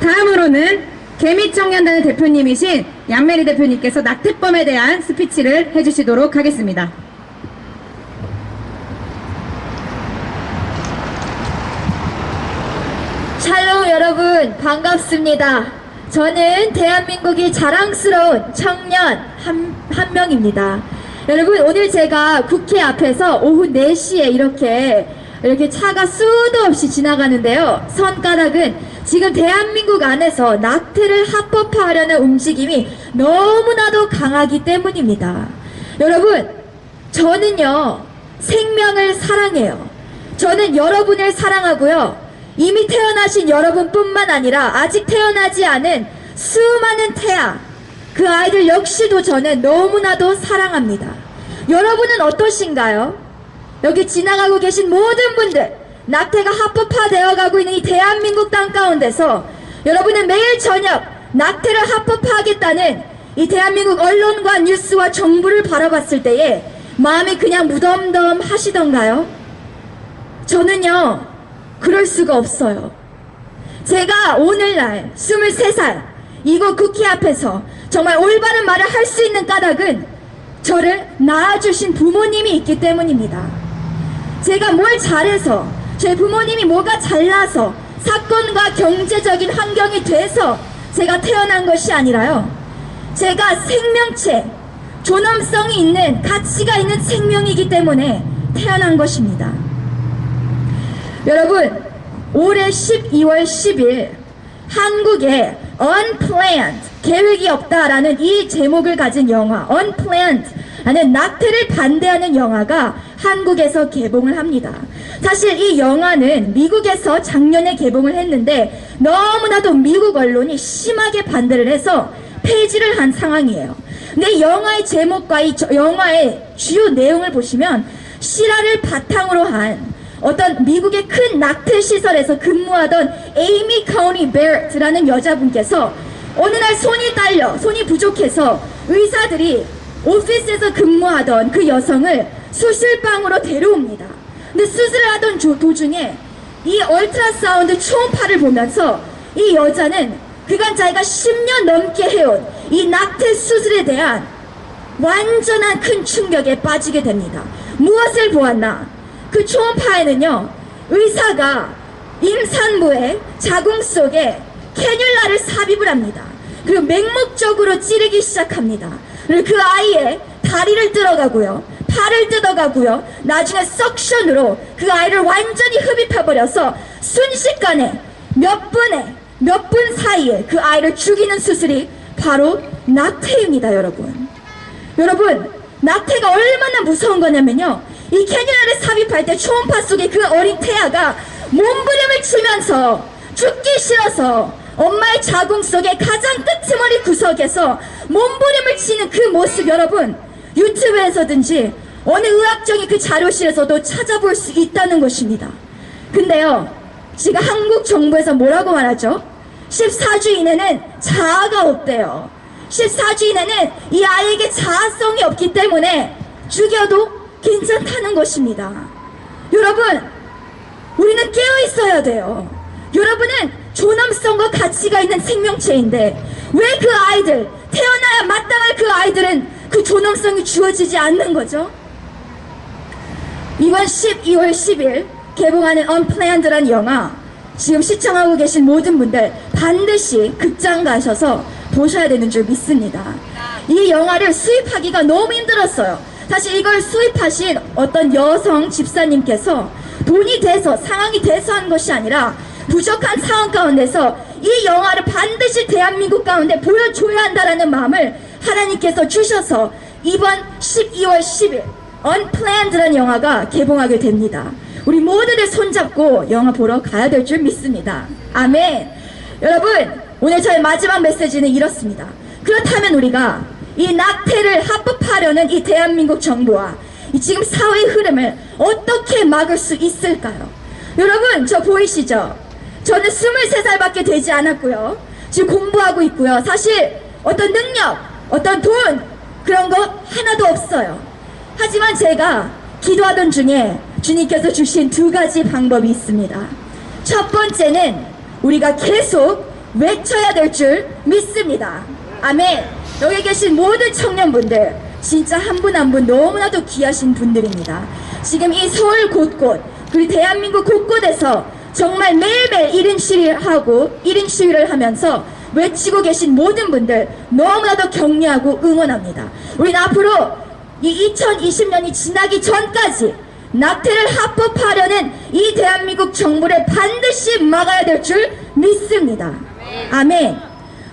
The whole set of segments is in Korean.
다음으로는 개미청년단의 대표님이신 양메리 대표님께서 낙태범에 대한 스피치를 해주시도록 하겠습니다. 샬롬 여러분, 반갑습니다. 저는 대한민국이 자랑스러운 청년 한 명입니다. 여러분, 오늘 제가 국회 앞에서 오후 4시에 이렇게 차가 수도 없이 지나가는데요. 손가락은 지금 대한민국 안에서 낙태를 합법화하려는 움직임이 너무나도 강하기 때문입니다. 여러분, 저는요, 생명을 사랑해요. 저는 여러분을 사랑하고요. 이미 태어나신 여러분뿐만 아니라 아직 태어나지 않은 수많은 태아, 그 아이들 역시도 저는 너무나도 사랑합니다. 여러분은 어떠신가요? 여기 지나가고 계신 모든 분들, 낙태가 합법화되어 가고 있는 이 대한민국 땅 가운데서 여러분은 매일 저녁 낙태를 합법화하겠다는 이 대한민국 언론과 뉴스와 정부를 바라봤을 때에 마음이 그냥 무덤덤 하시던가요? 저는요, 그럴 수가 없어요. 제가 오늘날 23살 이곳 국회 앞에서 정말 올바른 말을 할 수 있는 까닭은 저를 낳아주신 부모님이 있기 때문입니다. 제가 뭘 잘해서, 제 부모님이 뭐가 잘나서 사건과 경제적인 환경이 돼서 제가 태어난 것이 아니라요, 제가 생명체, 존엄성이 있는, 가치가 있는 생명이기 때문에 태어난 것입니다. 여러분, 올해 12월 10일 한국에 Unplanned, 계획이 없다라는 이 제목을 가진 영화 Unplanned 라는 낙태를 반대하는 영화가 한국에서 개봉을 합니다. 사실 이 영화는 미국에서 작년에 개봉을 했는데 너무나도 미국 언론이 심하게 반대를 해서 폐지를 한 상황이에요. 근데 이 영화의 제목과 이 영화의 주요 내용을 보시면 실화를 바탕으로 한 어떤 미국의 큰 낙태 시설에서 근무하던 에이미 카우니 베르트라는 여자분께서 어느 날 손이 딸려, 손이 부족해서 의사들이 오피스에서 근무하던 그 여성을 수술방으로 데려옵니다. 근데 수술을 하던 도중에 이 얼트라사운드 초음파를 보면서 이 여자는 그간 자기가 10년 넘게 해온 이 낙태 수술에 대한 완전한 큰 충격에 빠지게 됩니다. 무엇을 보았나? 그 초음파에는요, 의사가 임산부의 자궁 속에 캐뉼라를 삽입을 합니다. 그리고 맹목적으로 찌르기 시작합니다. 그리고 그 아이의 다리를 뜯어가고요, 팔을 뜯어가고요, 나중에 석션으로 그 아이를 완전히 흡입해버려서 순식간에 몇 분 사이에 그 아이를 죽이는 수술이 바로 낙태입니다. 여러분, 낙태가 얼마나 무서운 거냐면요, 이 캐뉼라를 삽입할 때 초음파 속에 그 어린 태아가 몸부림을 치면서 죽기 싫어서 엄마의 자궁 속에 가장 끄트머리 구석에서 몸부림을 치는 그 모습, 여러분, 유튜브에서든지 어느 의학적인 그 자료실에서도 찾아볼 수 있다는 것입니다. 근데요, 지금 한국 정부에서 뭐라고 말하죠? 14주 이내는 자아가 없대요. 14주 이내는 이 아이에게 자아성이 없기 때문에 죽여도 괜찮다는 것입니다. 여러분, 우리는 깨어 있어야 돼요. 여러분은 존엄성과 가치가 있는 생명체인데 왜 그 아이들, 태어나야 마땅할 그 아이들은 그 존엄성이 주어지지 않는 거죠? 이번 12월 10일 개봉하는 Unplanned라는 영화, 지금 시청하고 계신 모든 분들 반드시 극장 가셔서 보셔야 되는 줄 믿습니다. 이 영화를 수입하기가 너무 힘들었어요. 사실 이걸 수입하신 어떤 여성 집사님께서 돈이 돼서, 상황이 돼서 한 것이 아니라 부족한 상황 가운데서 이 영화를 반드시 대한민국 가운데 보여줘야 한다는 마음을 하나님께서 주셔서 이번 12월 10일 Unplanned라는 영화가 개봉하게 됩니다. 우리 모두들 손잡고 영화 보러 가야 될 줄 믿습니다. 아멘. 여러분, 오늘 저의 마지막 메시지는 이렇습니다. 그렇다면 우리가 이 낙태를 합법화하려는 이 대한민국 정부와 이 지금 사회의 흐름을 어떻게 막을 수 있을까요? 여러분, 저 보이시죠? 저는 23살밖에 되지 않았고요, 지금 공부하고 있고요, 사실 어떤 능력, 어떤 돈, 그런 거 하나도 없어요. 하지만 제가 기도하던 중에 주님께서 주신 2가지 방법이 있습니다. 첫 번째는 우리가 계속 외쳐야 될 줄 믿습니다. 아멘. 여기 계신 모든 청년분들 진짜 한 분 한 분 너무나도 귀하신 분들입니다. 지금 이 서울 곳곳 그리고 대한민국 곳곳에서 정말 매일매일 1인 시위를 하면서 외치고 계신 모든 분들 너무나도 격려하고 응원합니다. 우리는 앞으로 이 2020년이 지나기 전까지 낙태를 합법화하려는 이 대한민국 정부를 반드시 막아야 될 줄 믿습니다. 아멘.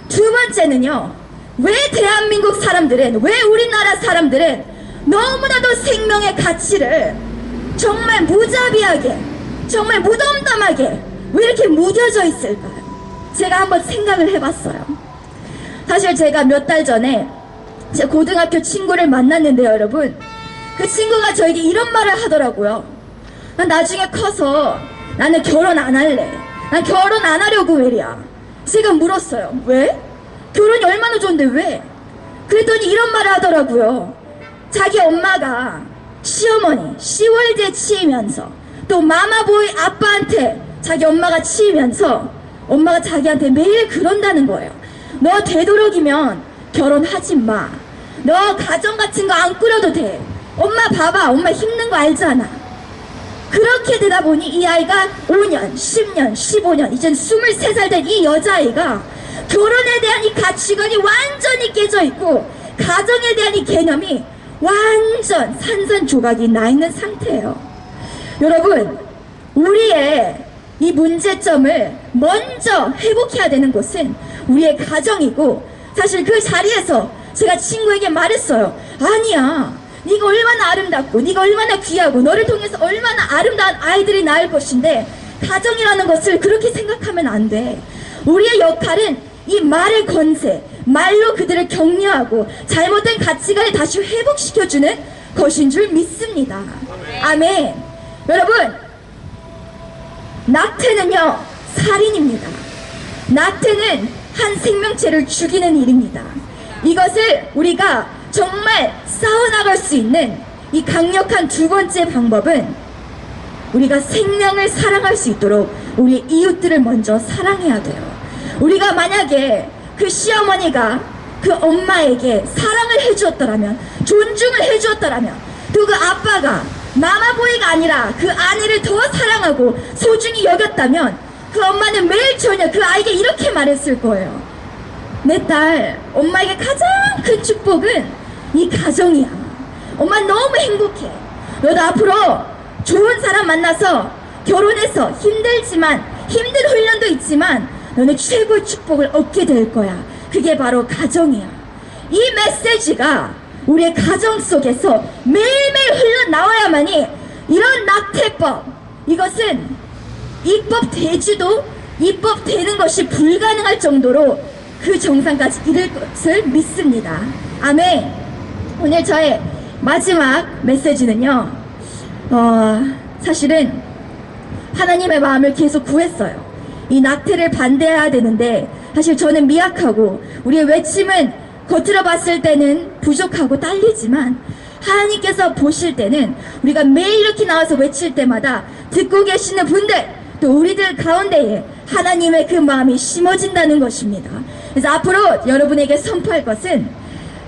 두 번째는요, 왜 대한민국 사람들은, 왜 우리나라 사람들은 너무나도 생명의 가치를 정말 무자비하게, 정말 무덤덤하게 왜 이렇게 무뎌져 있을까요? 제가 한번 생각을 해봤어요. 사실 제가 몇 달 전에 제 고등학교 친구를 만났는데요, 여러분. 그 친구가 저에게 이런 말을 하더라고요. 난 나중에 커서 나는 결혼 안 할래. 난 결혼 안 하려고 왜이야. 제가 물었어요. 왜? 결혼이 얼마나 좋은데 왜? 그랬더니 이런 말을 하더라고요. 자기 엄마가 시어머니, 시월제 치이면서 또 마마보이 아빠한테 자기 엄마가 치이면서 엄마가 자기한테 매일 그런다는 거예요. 너 되도록이면 결혼하지 마. 너 가정 같은 거 안 꾸려도 돼. 엄마 봐봐. 엄마 힘든 거 알잖아. 그렇게 되다 보니 이 아이가 5년, 10년, 15년, 이젠 23살 된 이 여자아이가 결혼에 대한 이 가치관이 완전히 깨져 있고 가정에 대한 이 개념이 완전 산산조각이 나 있는 상태예요. 여러분, 우리의 이 문제점을 먼저 회복해야 되는 곳은 우리의 가정이고, 사실 그 자리에서 제가 친구에게 말했어요. 아니야, 네가 얼마나 아름답고 네가 얼마나 귀하고 너를 통해서 얼마나 아름다운 아이들이 낳을 것인데 가정이라는 것을 그렇게 생각하면 안 돼. 우리의 역할은 이 말의 권세, 말로 그들을 격려하고 잘못된 가치관을 다시 회복시켜주는 것인 줄 믿습니다. 아멘. 여러분, 낙태는요, 살인입니다. 낙태는 한 생명체를 죽이는 일입니다. 이것을 우리가 정말 싸워나갈 수 있는 이 강력한 두 번째 방법은 우리가 생명을 사랑할 수 있도록 우리 이웃들을 먼저 사랑해야 돼요. 우리가 만약에 그 시어머니가 그 엄마에게 사랑을 해주었더라면, 존중을 해주었더라면, 또 그 아빠가 마마보이가 아니라 그 아내를 더 사랑하고 소중히 여겼다면 그 엄마는 매일 저녁 그 아이에게 이렇게 말했을 거예요. 내 딸, 엄마에게 가장 큰 축복은 이 가정이야. 엄마 너무 행복해. 너도 앞으로 좋은 사람 만나서 결혼해서 힘들지만, 힘든 훈련도 있지만 너는 최고의 축복을 얻게 될 거야. 그게 바로 가정이야. 이 메시지가 우리의 가정 속에서 매일매일 흘러나와야만이 이런 낙태법, 이것은 입법되지도 입법되는 것이 불가능할 정도로 그 정상까지 이를 것을 믿습니다. 아멘. 오늘 저의 마지막 메시지는요, 사실은 하나님의 마음을 계속 구했어요. 이 낙태를 반대해야 되는데 사실 저는 미약하고 우리의 외침은 겉으로 봤을 때는 부족하고 딸리지만 하나님께서 보실 때는 우리가 매일 이렇게 나와서 외칠 때마다 듣고 계시는 분들, 또 우리들 가운데에 하나님의 그 마음이 심어진다는 것입니다. 그래서 앞으로 여러분에게 선포할 것은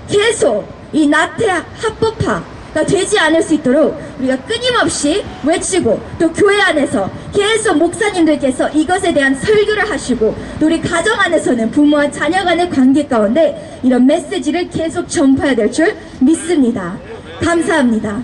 계속 이 낙태 합법화가 되지 않을 수 있도록 우리가 끊임없이 외치고, 또 교회 안에서 계속 목사님들께서 이것에 대한 설교를 하시고, 또 우리 가정 안에서는 부모와 자녀 간의 관계 가운데 이런 메시지를 계속 전파해야 될 줄 믿습니다. 감사합니다.